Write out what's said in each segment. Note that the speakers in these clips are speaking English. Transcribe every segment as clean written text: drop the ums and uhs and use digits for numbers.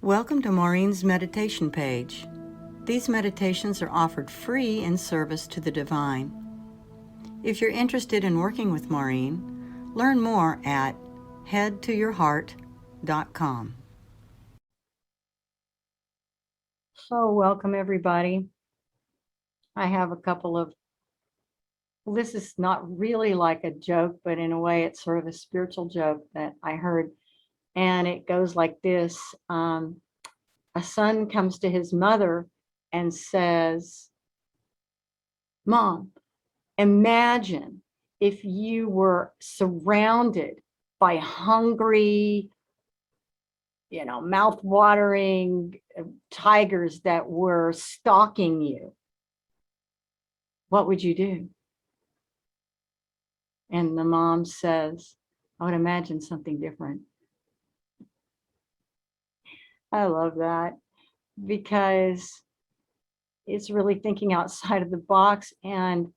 Welcome to Maurine's meditation page. These meditations are offered free in service to the divine. If you're interested in working with Maurine, learn more at headtoyourheart.com. So welcome everybody. I have a couple of, this is not really like a joke, but in a way it's sort of a spiritual joke that I heard. And it goes like this. A son comes to his mother and says, "Mom, imagine if you were surrounded by hungry, mouth-watering tigers that were stalking you. What would you do?" And the mom says, "I would imagine something different." I love that because it's really thinking outside of the box. And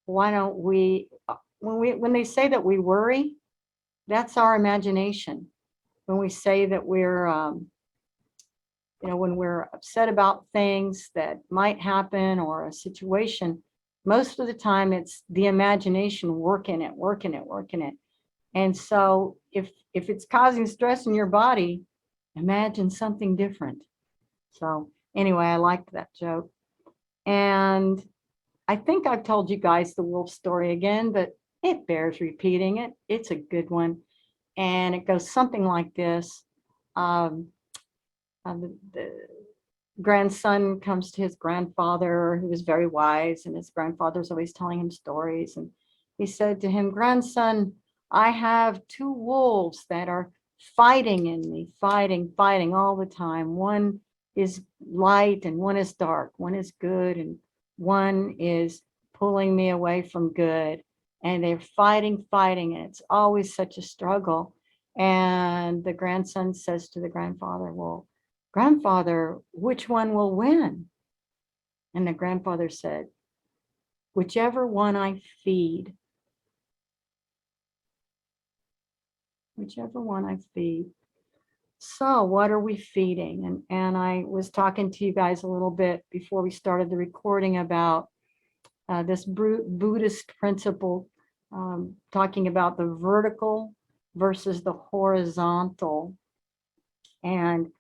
why don't we, when they say that we worry, that's our imagination. When we say that we're, when we're upset about things that might happen or a situation, most of the time it's the imagination working it. And so if it's causing stress in your body, imagine something different. So anyway, I liked that joke. And I think I've told you guys the wolf story again, but it bears repeating it. It's a good one. And it goes something like this. The grandson comes to his grandfather, who was very wise, and his grandfather's always telling him stories. And he said to him, "Grandson, I have two wolves that are fighting in me, fighting all the time. One is light and one is dark. One is good and one is pulling me away from good. And they're fighting, and it's always such a struggle." And the grandson says to the grandfather, "Well, grandfather, which one will win?" And the grandfather said, "Whichever one I feed." Whichever one I feed. So what are we feeding? And I was talking to you guys a little bit before we started the recording about this Buddhist principle, talking about the vertical versus the horizontal. And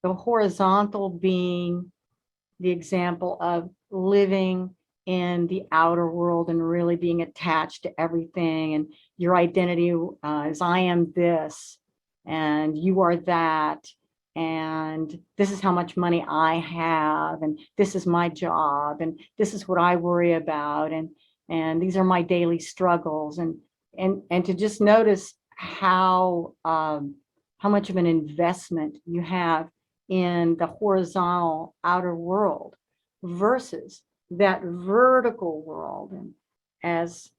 the horizontal being the example of living in the outer world and really being attached to everything. And your identity is, I am this, and you are that, and this is how much money I have, and this is my job, and this is what I worry about, and these are my daily struggles. And to just notice how much of an investment you have in the horizontal outer world versus that vertical world. And as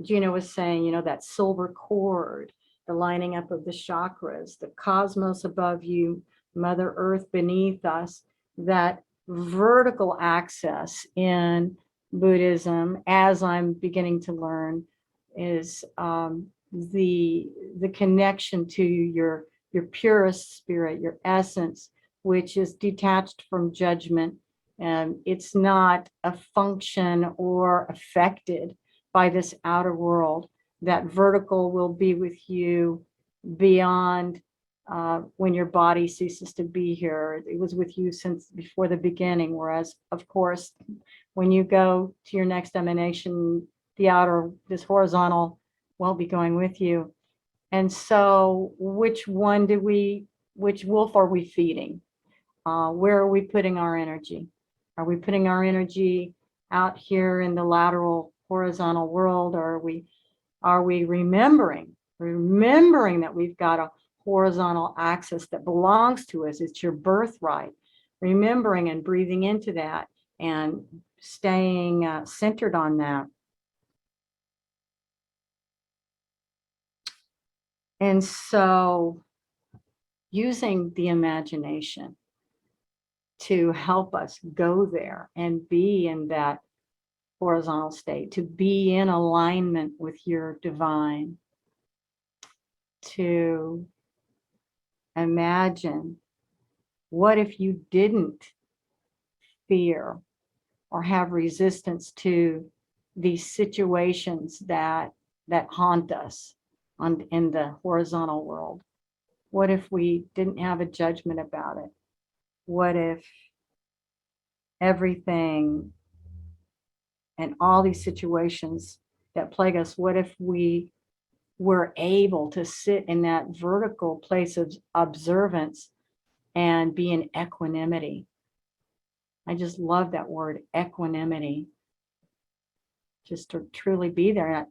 Gina was saying, that silver cord, the lining up of the chakras, the cosmos above you, Mother Earth beneath us, that vertical access in Buddhism, as I'm beginning to learn, is the connection to your purest spirit, your essence, which is detached from judgment. And it's not a function or affected by this outer world. That vertical will be with you beyond when your body ceases to be here. It was with you since before the beginning. Whereas, of course, when you go to your next emanation, this horizontal won't be going with you. And so which wolf are we feeding? Where are we putting our energy? Are we putting our energy out here in the lateral horizontal world? Or are we remembering that we've got a horizontal axis that belongs to us? It's your birthright. Remembering and breathing into that and staying centered on that. And so using the imagination to help us go there and be in that horizontal state, to be in alignment with your divine, to imagine What if you didn't fear or have resistance to these situations that haunt us in the horizontal world? What if we didn't have a judgment about it? What if everything and all these situations that plague us, what if we were able to sit in that vertical place of observance and be in equanimity? I just love that word, equanimity, just to truly be there.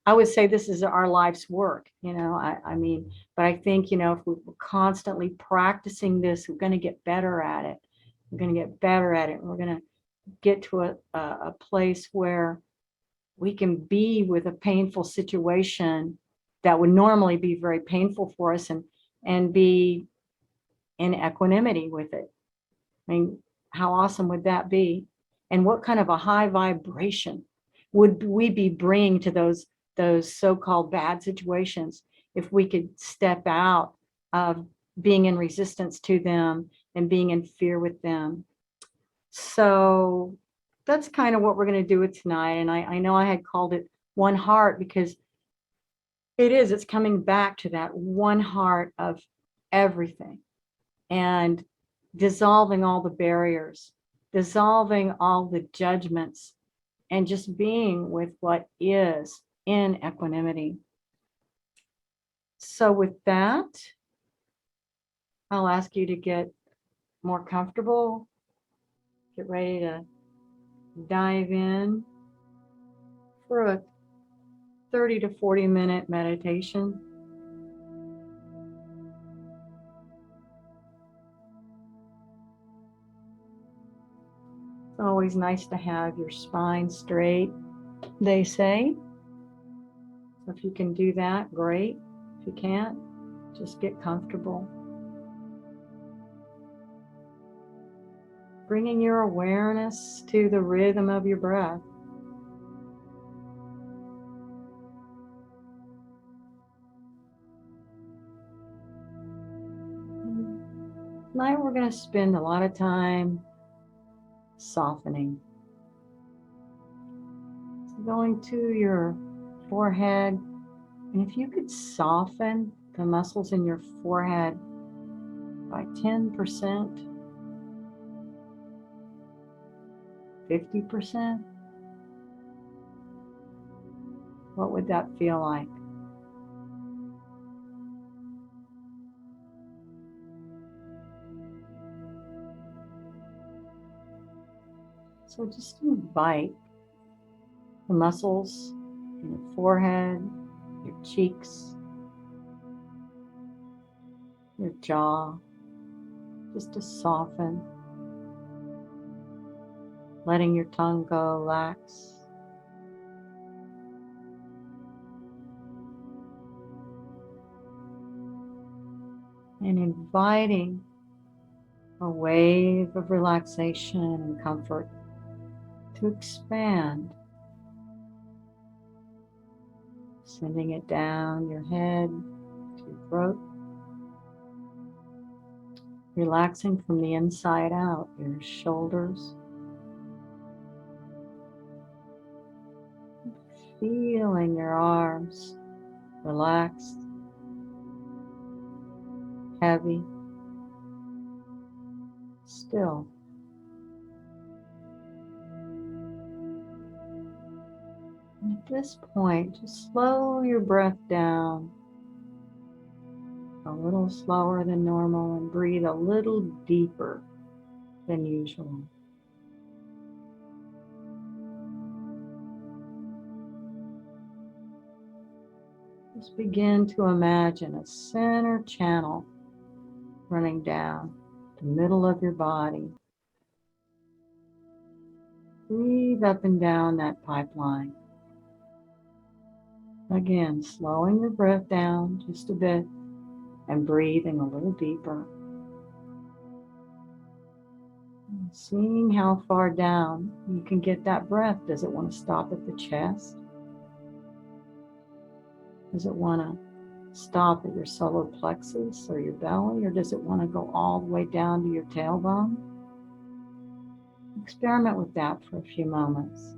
I would say this is our life's work, I mean, but I think, if we're constantly practicing this, we're going to get better at it. We're going to get better at it. And we're going to get to a place where we can be with a painful situation that would normally be very painful for us, and be in equanimity with it. I mean, how awesome would that be? And what kind of a high vibration would we be bringing to those so-called bad situations if we could step out of being in resistance to them and being in fear with them? So that's kind of what we're going to do with tonight. And I know I had called it One Heart because it's coming back to that one heart of everything, and dissolving all the barriers, dissolving all the judgments, and just being with what is in equanimity. So with that, I'll ask you to get more comfortable, get ready to dive in for a 30 to 40-minute meditation. It's always nice to have your spine straight, they say. So if you can do that, great. If you can't, just get comfortable. Bringing your awareness to the rhythm of your breath. Tonight we're going to spend a lot of time softening. So going to your forehead, and if you could soften the muscles in your forehead by 10%, 50%, what would that feel like? So just invite the muscles in your forehead, your cheeks, your jaw, just to soften, letting your tongue go lax. And inviting a wave of relaxation and comfort to expand, sending it down your head to your throat, relaxing from the inside out, your shoulders, feeling your arms relaxed, heavy, still. And at this point, just slow your breath down a little slower than normal and breathe a little deeper than usual. Just begin to imagine a center channel running down the middle of your body. Breathe up and down that pipeline. Again, slowing your breath down just a bit and breathing a little deeper. And seeing how far down you can get that breath. Does it want to stop at the chest? Does it want to stop at your solar plexus or your belly, or does it want to go all the way down to your tailbone? Experiment with that for a few moments.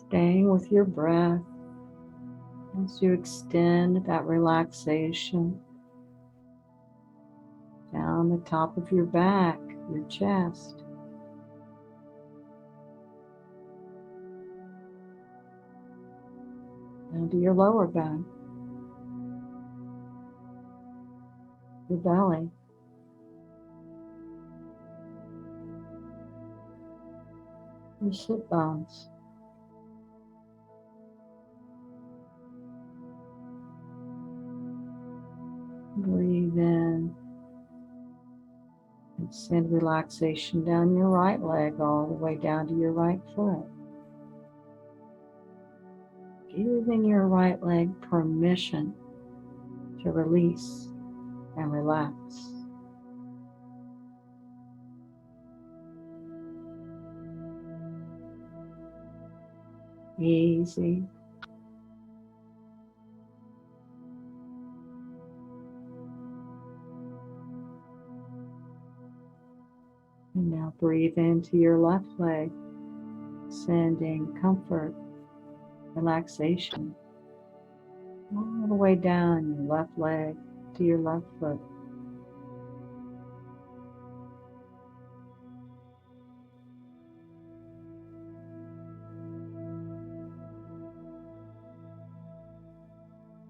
Staying with your breath as you extend that relaxation down the top of your back, your chest. Down to your lower back, your belly. Your sit bones. Breathe in and send relaxation down your right leg all the way down to your right foot. Giving your right leg permission to release and relax. Easy. And now breathe into your left leg, sending comfort, relaxation, all the way down your left leg to your left foot.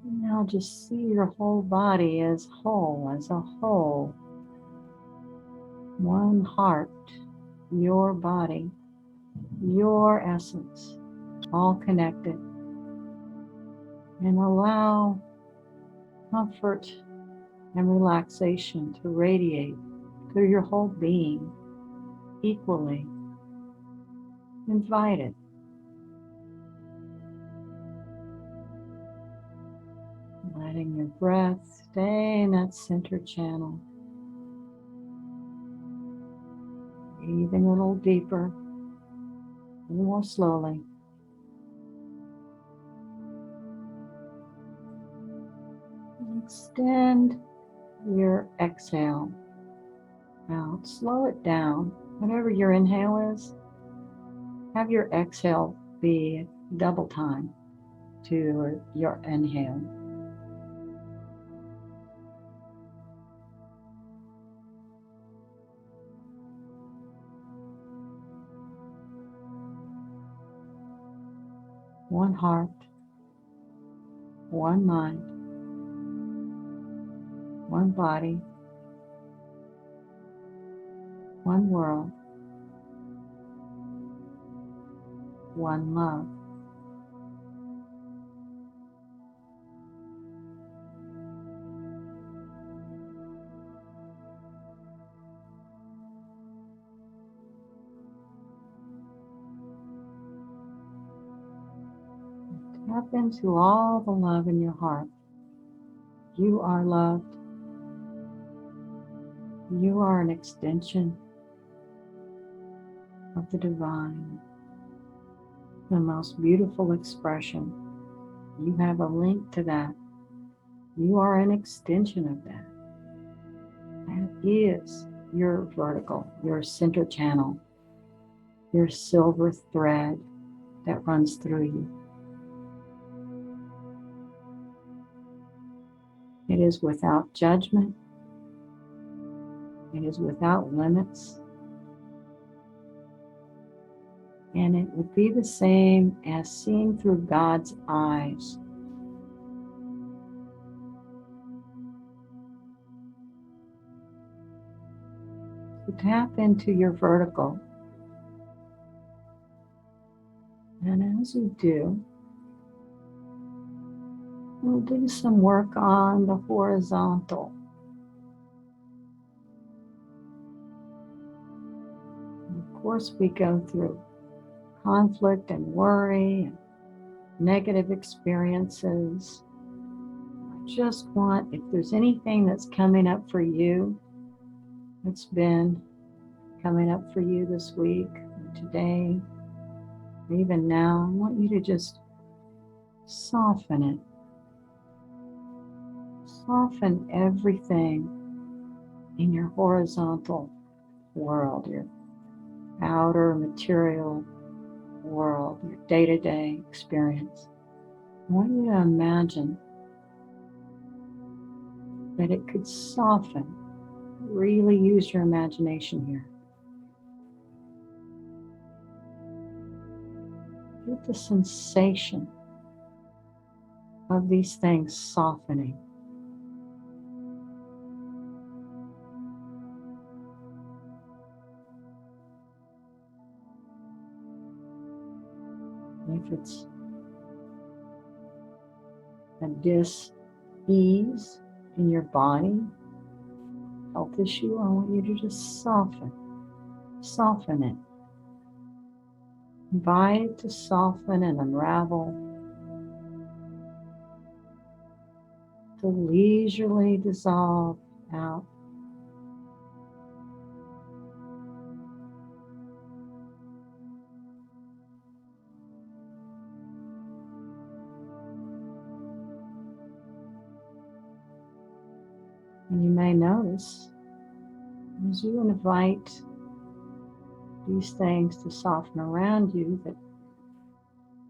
And now just see your whole body as whole, as a whole. One heart, your body, your essence, all connected. And allow comfort and relaxation to radiate through your whole being equally. Invite it. Letting your breath stay in that center channel. Breathing a little deeper, a little more slowly. And extend your exhale out. Slow it down. Whatever your inhale is, have your exhale be double time to your inhale. One heart, one mind, one body, one world, one love. Tap into all the love in your heart. You are loved. You are an extension of the divine, the most beautiful expression. You have a link to that. You are an extension of that. That is your vertical, your center channel, your silver thread that runs through you. It is without judgment. It is without limits. And it would be the same as seeing through God's eyes. to tap into your vertical. And as you do, we'll do some work on the horizontal. And of course, we go through conflict and worry and negative experiences. I just want, if there's anything that's coming up for you, that's been coming up for you this week, or today, or even now, I want you to just soften it. Soften everything in your horizontal world, your outer material world, your day-to-day experience. I want you to imagine that it could soften. Really use your imagination here. Get the sensation of these things softening. If it's a dis-ease in your body, health issue, I want you to just soften it. Invite it to soften and unravel, to leisurely dissolve out. And you may notice as you invite these things to soften around you that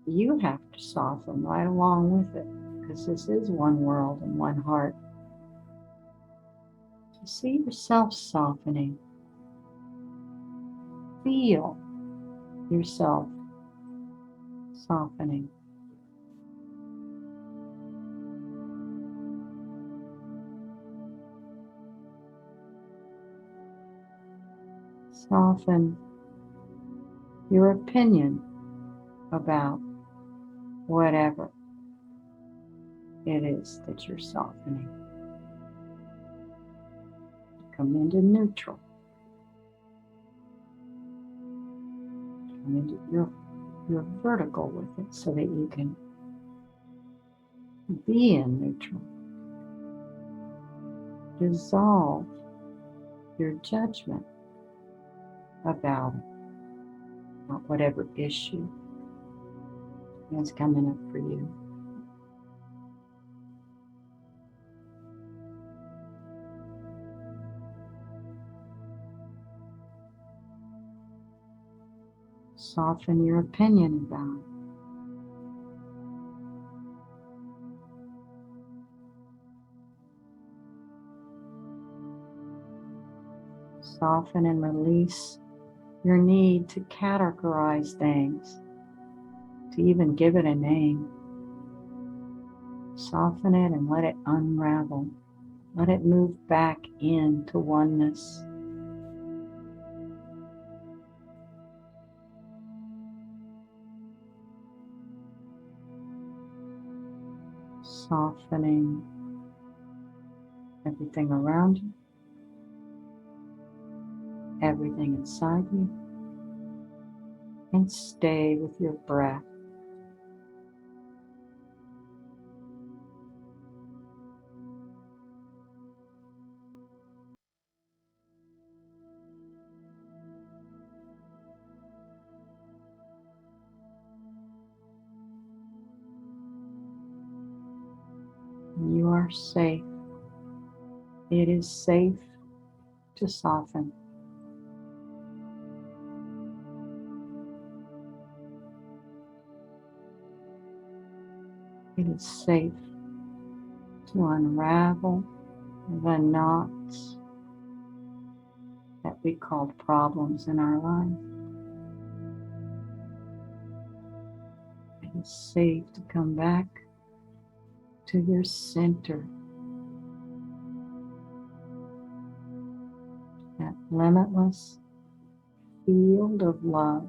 you have to soften right along with it, because this is one world and one heart. So see yourself softening. Feel yourself softening. Soften your opinion about whatever it is that you're softening. Come into neutral. Come into your vertical with it so that you can be in neutral. Dissolve your judgment about it, about whatever issue is coming up for you. Soften your opinion about it. Soften and release your need to categorize things, to even give it a name. Soften it and let it unravel. Let it move back into oneness. Softening everything around you, everything inside you, and stay with your breath. You are safe. It is safe to soften. It is safe to unravel the knots that we call problems in our life. It is safe to come back to your center, that limitless field of love.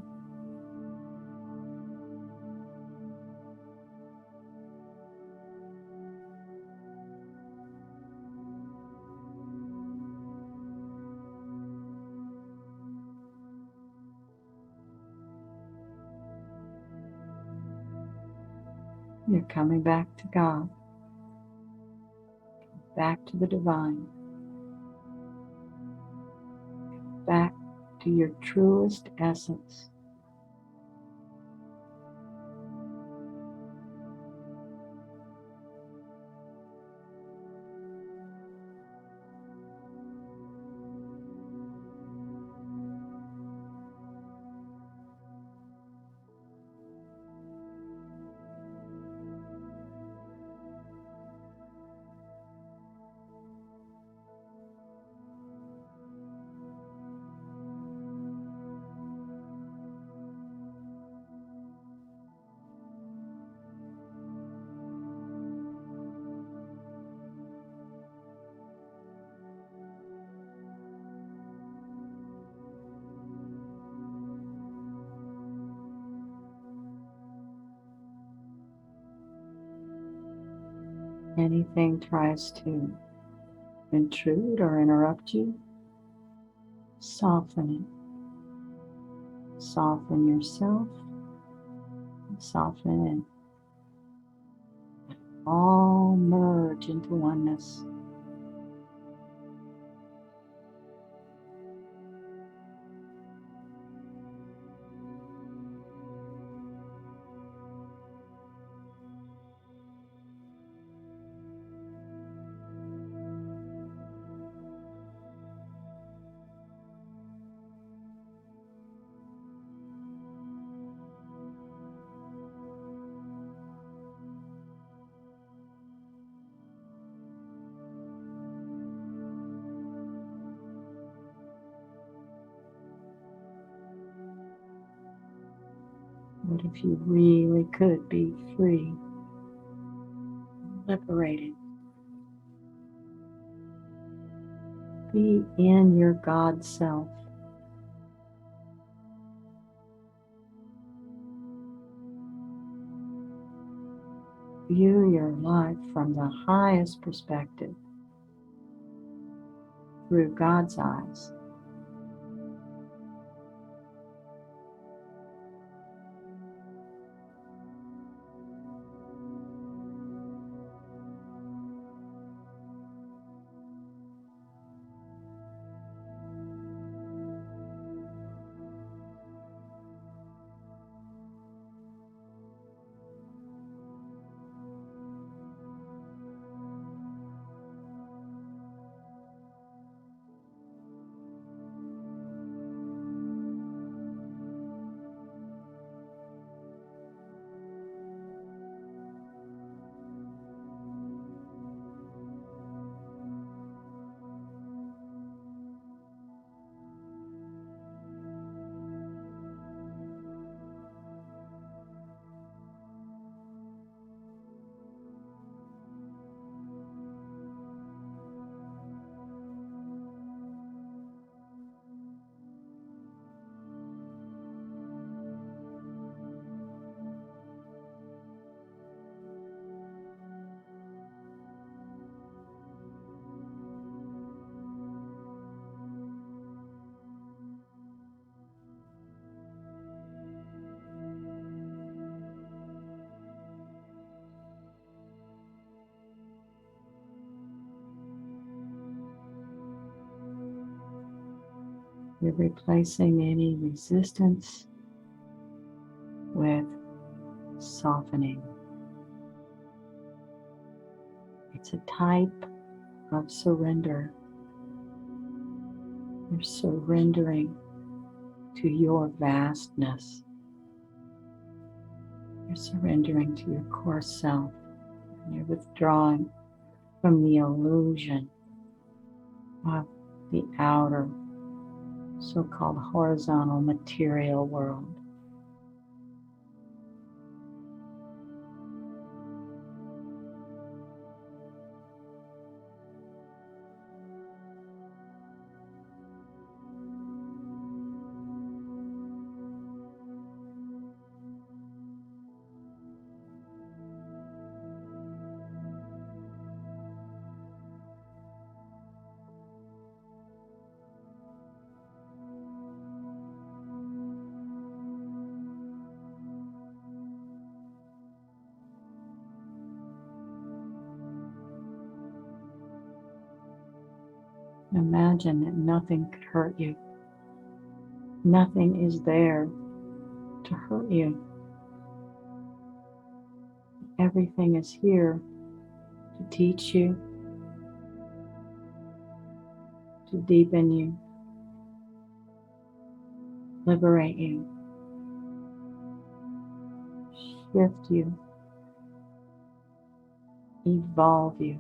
You're coming back to God, back to the divine, back to your truest essence. Anything tries to intrude or interrupt you, soften it. Soften yourself, soften it. All merge into oneness. What if you really could be free, liberated? Be in your God self. View your life from the highest perspective, through God's eyes. You're replacing any resistance with softening. It's a type of surrender. You're surrendering to your vastness. You're surrendering to your core self. And you're withdrawing from the illusion of the outer, so-called horizontal material world. Imagine that nothing could hurt you. Nothing is there to hurt you. Everything is here to teach you, to deepen you, liberate you, shift you, evolve you.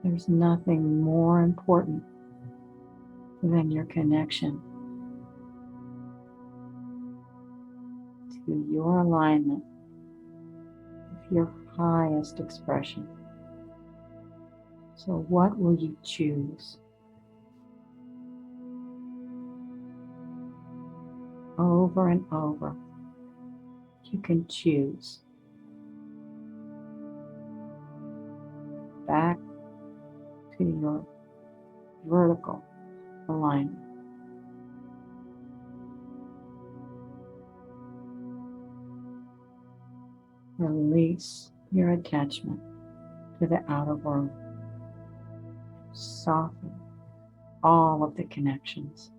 There's nothing more important than your connection to your alignment with your highest expression. So what will you choose? Over and over, you can choose back to your vertical alignment. Release your attachment to the outer world. Soften all of the connections.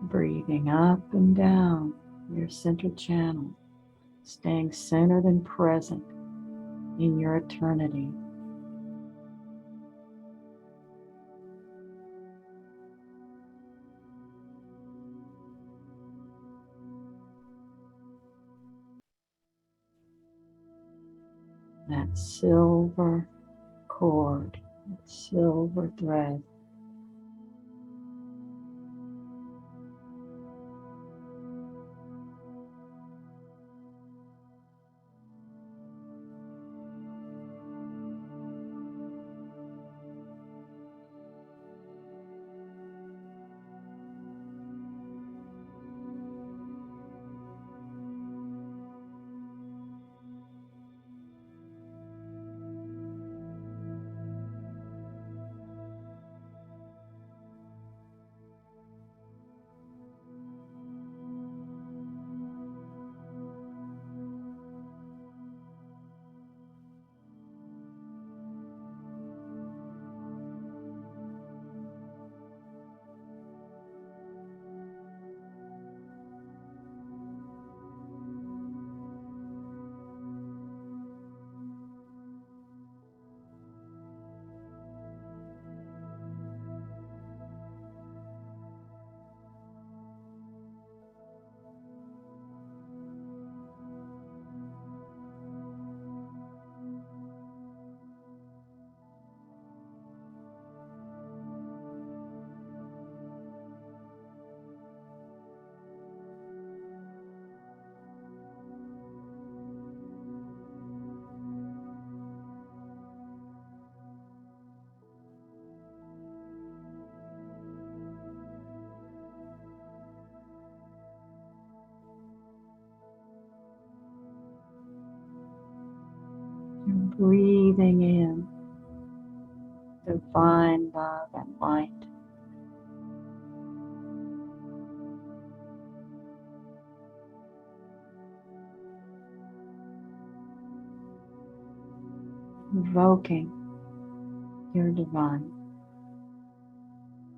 Breathing up and down your central channel, staying centered and present in your eternity. That silver cord, that silver thread, You're breathing in divine love and light. Invoking your divine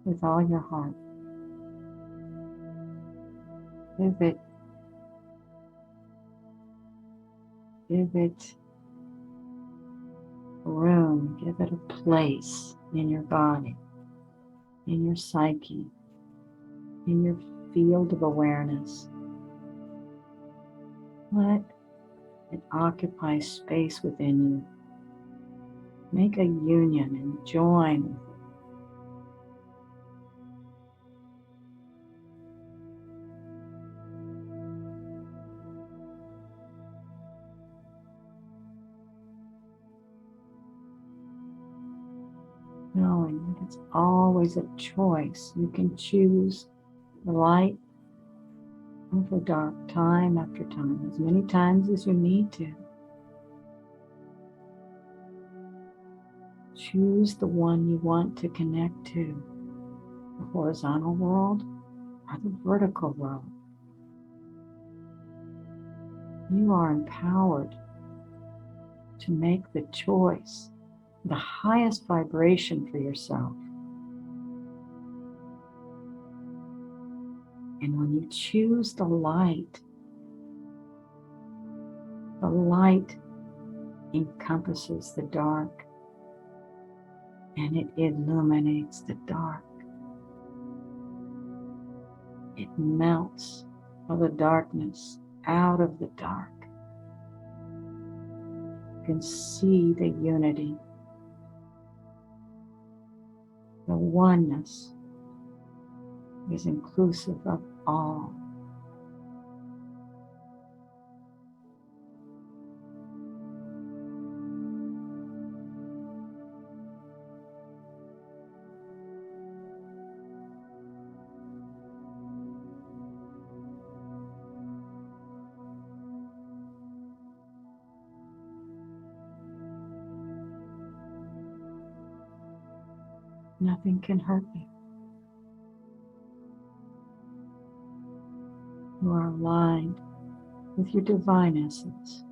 with all your heart. Give it room, give it a place in your body, in your psyche, in your field of awareness. Let it occupy space within you. Make a union and join with it. Knowing that it's always a choice. You can choose the light over dark time after time, as many times as you need to. Choose the one you want to connect to, the horizontal world or the vertical world. You are empowered to make the choice, the highest vibration for yourself. And when you choose the light encompasses the dark and it illuminates the dark. It melts all the darkness out of the dark. You can see the unity, the oneness is inclusive of all. Nothing can hurt you. You are aligned with your divine essence.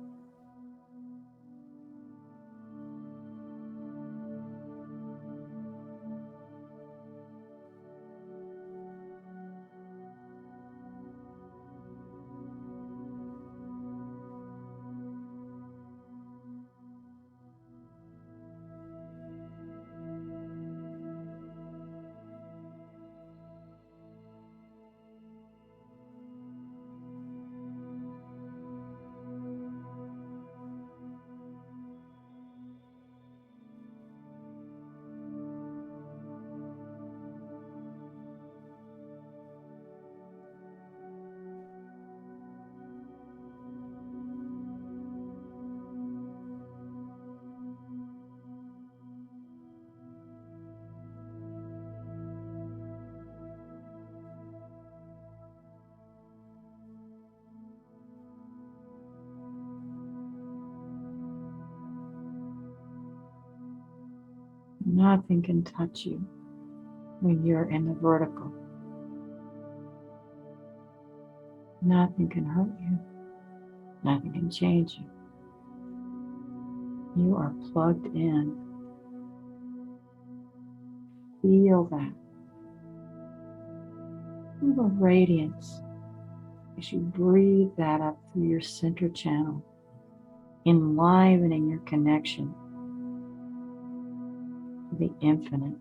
Nothing can touch you when you're in the vertical. Nothing can hurt you. Nothing can change you. You are plugged in. Feel that. Feel the radiance as you breathe that up through your center channel, enlivening your connection to the infinite.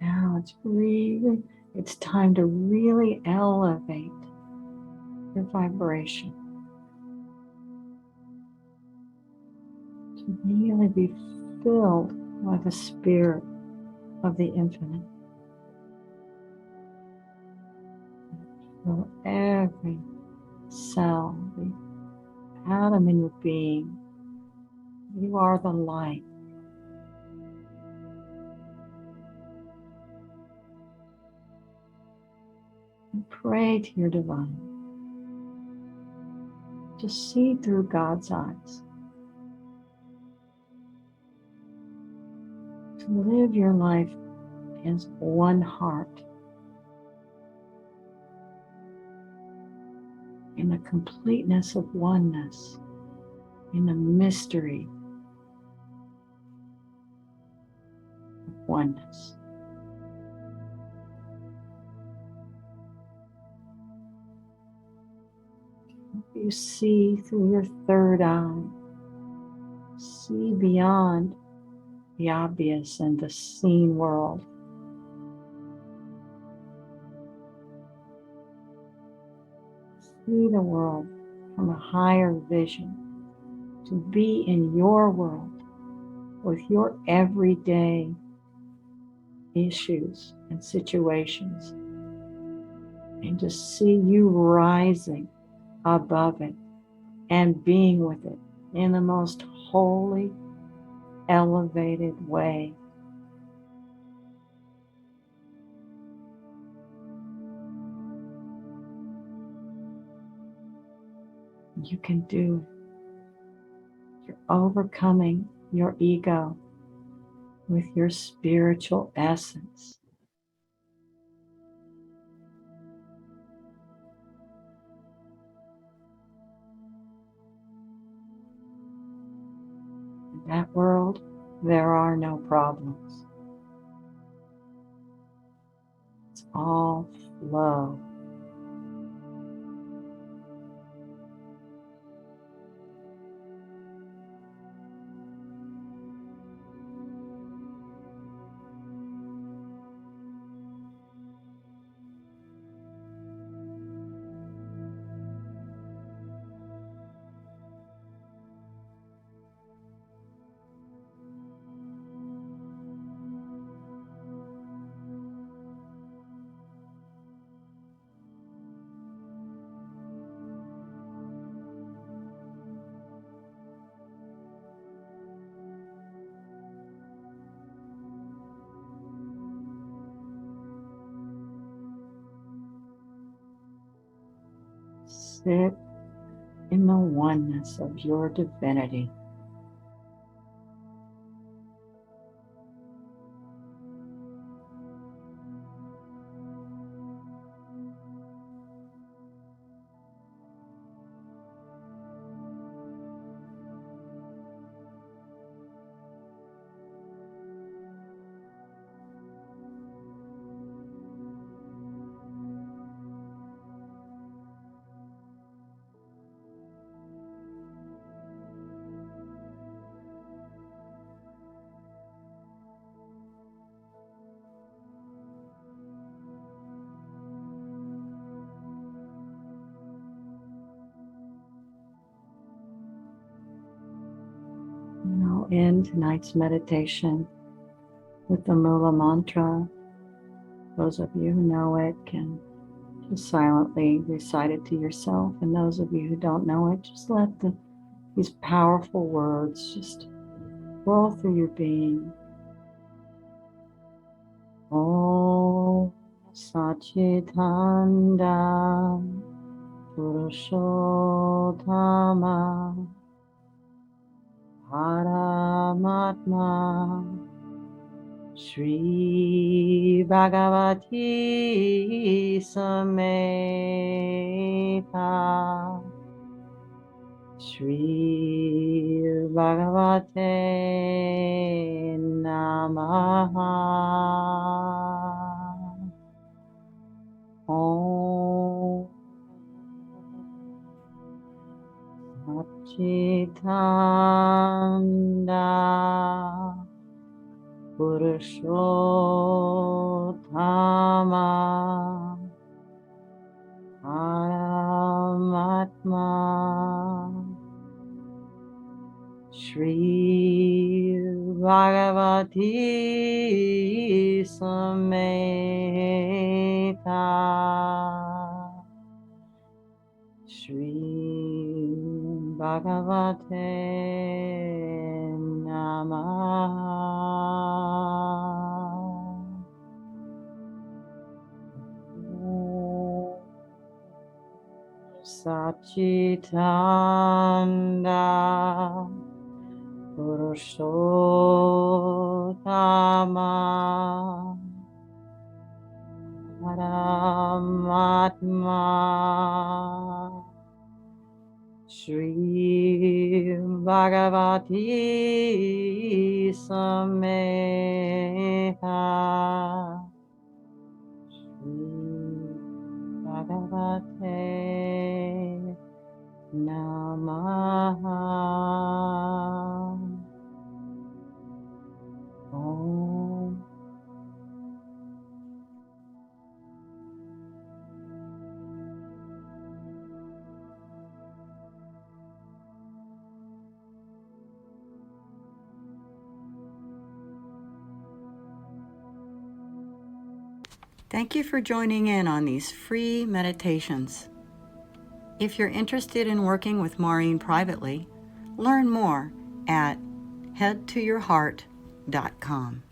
And now it's time to really elevate your vibration. To really be filled by the spirit of the infinite. Fill every cell, the atom in your being. You are the light. And pray to your divine. To see through God's eyes. To live your life as one heart. In the completeness of oneness. In the mystery of oneness. You see through your third eye. See beyond the obvious and the seen world. See the world from a higher vision. To be in your world with your everyday issues and situations. And to see you rising above it and being with it in the most holy, elevated way. You can do it. You're overcoming your ego with your spiritual essence. In that world, there are no problems. It's all flow. Sit in the oneness of your divinity. And I'll end tonight's meditation with the Mula mantra. Those of you who know it can just silently recite it to yourself. And those of you who don't know it, just let these powerful words just roll through your being. Om Satchitanda Purushottama Paramatma Shri Bhagavati Sameta Shri Bhagavate Namaha. Om Satchitanda Purushottama Paramatma Shri Bhagavati Samhita Shri Bhagavate Namaha. Satchitanda Purushottama Paramatma Shri Bhagavati Samhita Bhagavate Namaha. Om. Thank you for joining in on these free meditations. If you're interested in working with Maurine privately, learn more at headtoyourheart.com.